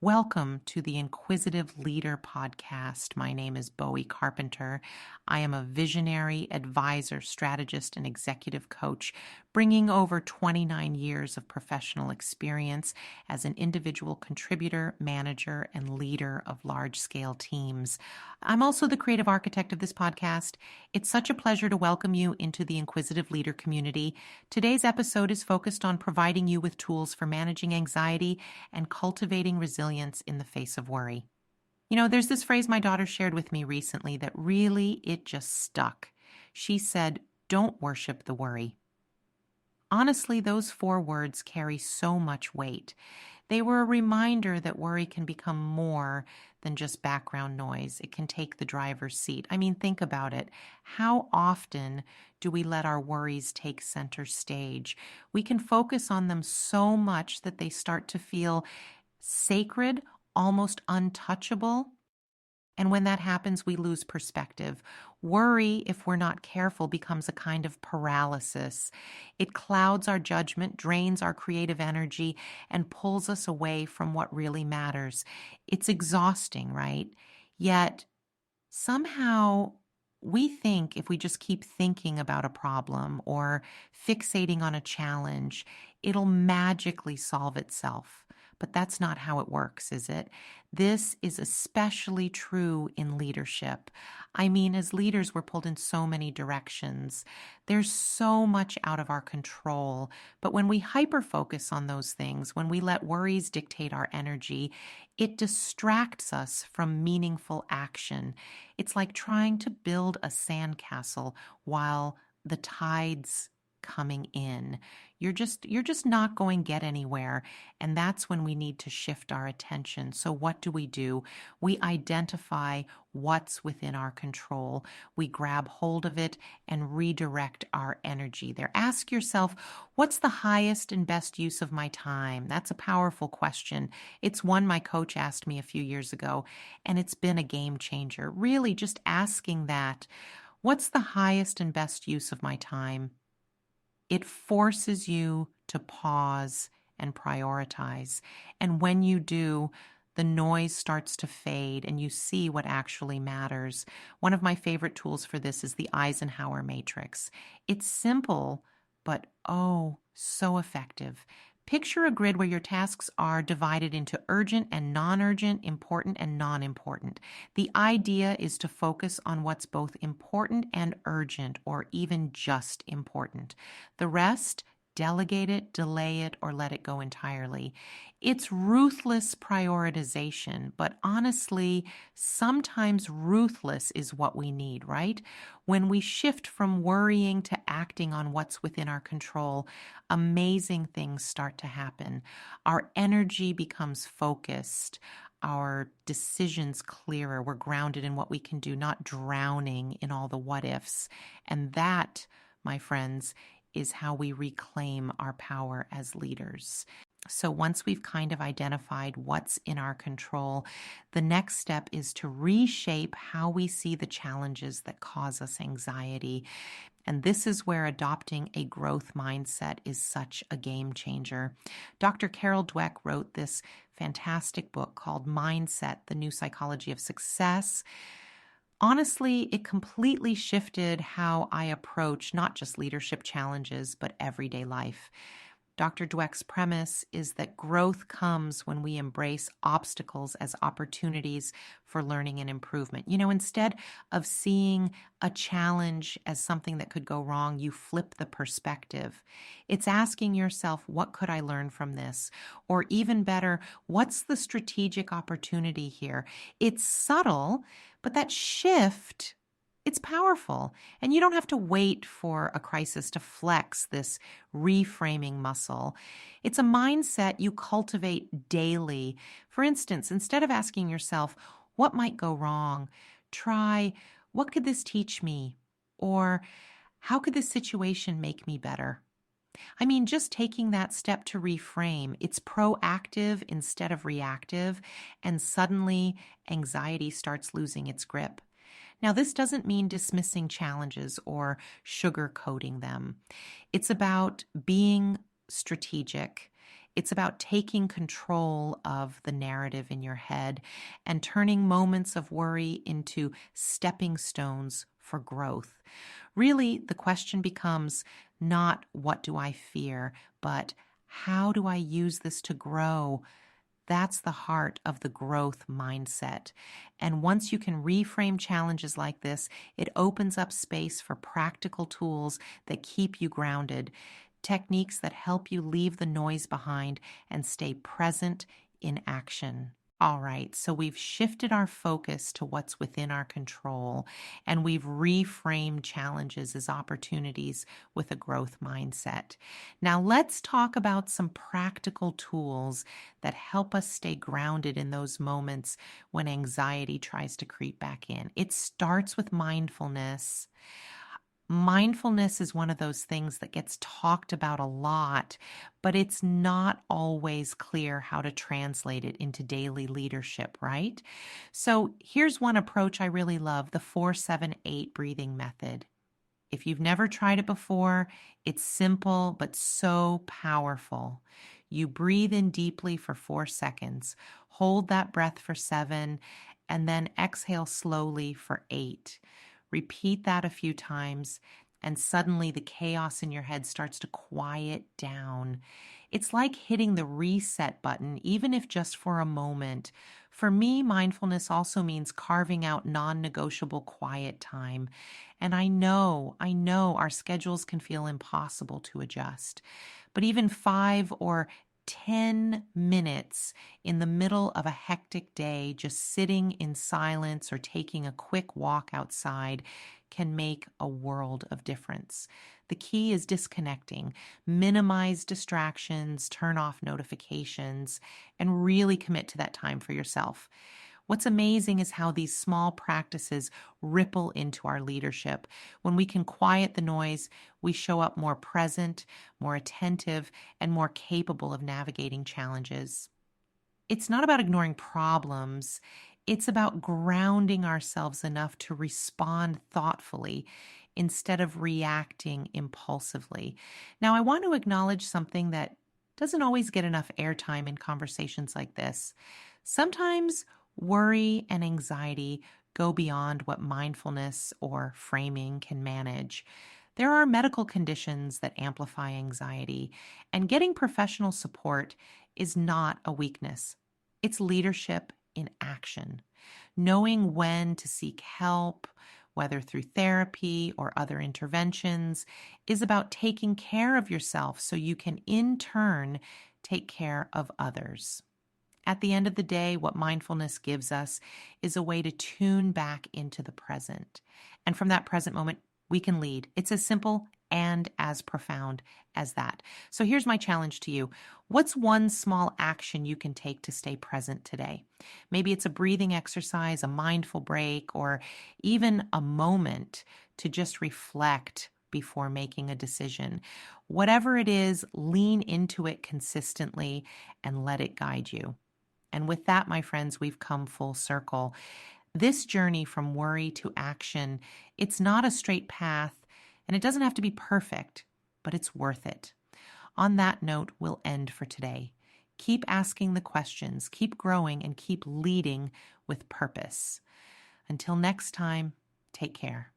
Welcome to the Inquisitive Leader podcast. My name is Bowie Carpenter. I am a visionary, advisor, strategist, and executive coach, bringing over 29 years of professional experience as an individual contributor, manager, and leader of large-scale teams. I'm also the creative architect of this podcast. It's such a pleasure to welcome you into the Inquisitive Leader community. Today's episode is focused on providing you with tools for managing anxiety and cultivating resilience in the face of worry. You know, there's this phrase my daughter shared with me recently that really, it just stuck. She said, "Don't worship the worry." Honestly, those 4 words carry so much weight. They were a reminder that worry can become more than just background noise. It can take the driver's seat. I mean, think about it. How often do we let our worries take center stage? We can focus on them so much that they start to feel sacred, almost untouchable. And when that happens, we lose perspective. Worry, if we're not careful, becomes a kind of paralysis. It clouds our judgment, drains our creative energy, and pulls us away from what really matters. It's exhausting, right? Yet, somehow, we think if we just keep thinking about a problem or fixating on a challenge, it'll magically solve itself. But that's not how it works, is it? This is especially true in leadership. I mean, as leaders, we're pulled in so many directions. There's so much out of our control. But when we hyper-focus on those things, when we let worries dictate our energy, it distracts us from meaningful action. It's like trying to build a sandcastle while the tide's coming in. You're just not going to get anywhere. And that's when we need to shift our attention. So what do? We identify what's within our control. We grab hold of it and redirect our energy there. Ask yourself, what's the highest and best use of my time? That's a powerful question. It's one my coach asked me a few years ago, and it's been a game changer. Really, just asking that, what's the highest and best use of my time? It forces you to pause and prioritize. And when you do, the noise starts to fade and you see what actually matters. One of my favorite tools for this is the Eisenhower matrix. It's simple, but oh, so effective. Picture a grid where your tasks are divided into urgent and non-urgent, important and non-important. The idea is to focus on what's both important and urgent, or even just important. The rest, delegate it, delay it, or let it go entirely. It's ruthless prioritization, but honestly, sometimes ruthless is what we need, right? When we shift from worrying to acting on what's within our control, amazing things start to happen. Our energy becomes focused, our decisions clearer. We're grounded in what we can do, not drowning in all the what ifs. And that, my friends, is how we reclaim our power as leaders. So once we've kind of identified what's in our control, the next step is to reshape how we see the challenges that cause us anxiety. And this is where adopting a growth mindset is such a game changer. Dr. Carol Dweck wrote this fantastic book called Mindset, The New Psychology of Success. Honestly, it completely shifted how I approach not just leadership challenges, but everyday life. Dr. Dweck's premise is that growth comes when we embrace obstacles as opportunities for learning and improvement. You know, instead of seeing a challenge as something that could go wrong, you flip the perspective. It's asking yourself, what could I learn from this? Or even better, what's the strategic opportunity here? It's subtle, but that shift, it's powerful, and you don't have to wait for a crisis to flex this reframing muscle. It's a mindset you cultivate daily. For instance, instead of asking yourself, what might go wrong? Try, what could this teach me? Or how could this situation make me better? I mean, just taking that step to reframe, it's proactive instead of reactive, and suddenly anxiety starts losing its grip. Now, this doesn't mean dismissing challenges or sugarcoating them. It's about being strategic. It's about taking control of the narrative in your head and turning moments of worry into stepping stones for growth. Really, the question becomes not what do I fear, but how do I use this to grow? That's the heart of the growth mindset. And once you can reframe challenges like this, it opens up space for practical tools that keep you grounded, techniques that help you leave the noise behind and stay present in action. All right, so we've shifted our focus to what's within our control, and we've reframed challenges as opportunities with a growth mindset. Now, let's talk about some practical tools that help us stay grounded in those moments when anxiety tries to creep back in. It starts with mindfulness. Mindfulness is one of those things that gets talked about a lot, but it's not always clear how to translate it into daily leadership, right? So here's one approach I really love, the 4-7-8 breathing method. If you've never tried it before, it's simple but so powerful. You breathe in deeply for 4 seconds, hold that breath for 7, and then exhale slowly for 8. Repeat that a few times, and suddenly the chaos in your head starts to quiet down. It's like hitting the reset button, even if just for a moment. For me, mindfulness also means carving out non-negotiable quiet time. And I know our schedules can feel impossible to adjust. But even 5 or 10 minutes in the middle of a hectic day, just sitting in silence or taking a quick walk outside can make a world of difference. The key is disconnecting, minimize distractions, turn off notifications, and really commit to that time for yourself. What's amazing is how these small practices ripple into our leadership. When we can quiet the noise, we show up more present, more attentive, and more capable of navigating challenges. It's not about ignoring problems. It's about grounding ourselves enough to respond thoughtfully instead of reacting impulsively. Now, I want to acknowledge something that doesn't always get enough airtime in conversations like this. Sometimes worry and anxiety go beyond what mindfulness or framing can manage. There are medical conditions that amplify anxiety, and getting professional support is not a weakness. It's leadership in action. Knowing when to seek help, whether through therapy or other interventions, is about taking care of yourself so you can in turn take care of others. At the end of the day, what mindfulness gives us is a way to tune back into the present. And from that present moment, we can lead. It's as simple and as profound as that. So here's my challenge to you. What's one small action you can take to stay present today? Maybe it's a breathing exercise, a mindful break, or even a moment to just reflect before making a decision. Whatever it is, lean into it consistently and let it guide you. And with that, my friends, we've come full circle. This journey from worry to action, it's not a straight path, and it doesn't have to be perfect, but it's worth it. On that note, we'll end for today. Keep asking the questions, keep growing, and keep leading with purpose. Until next time, take care.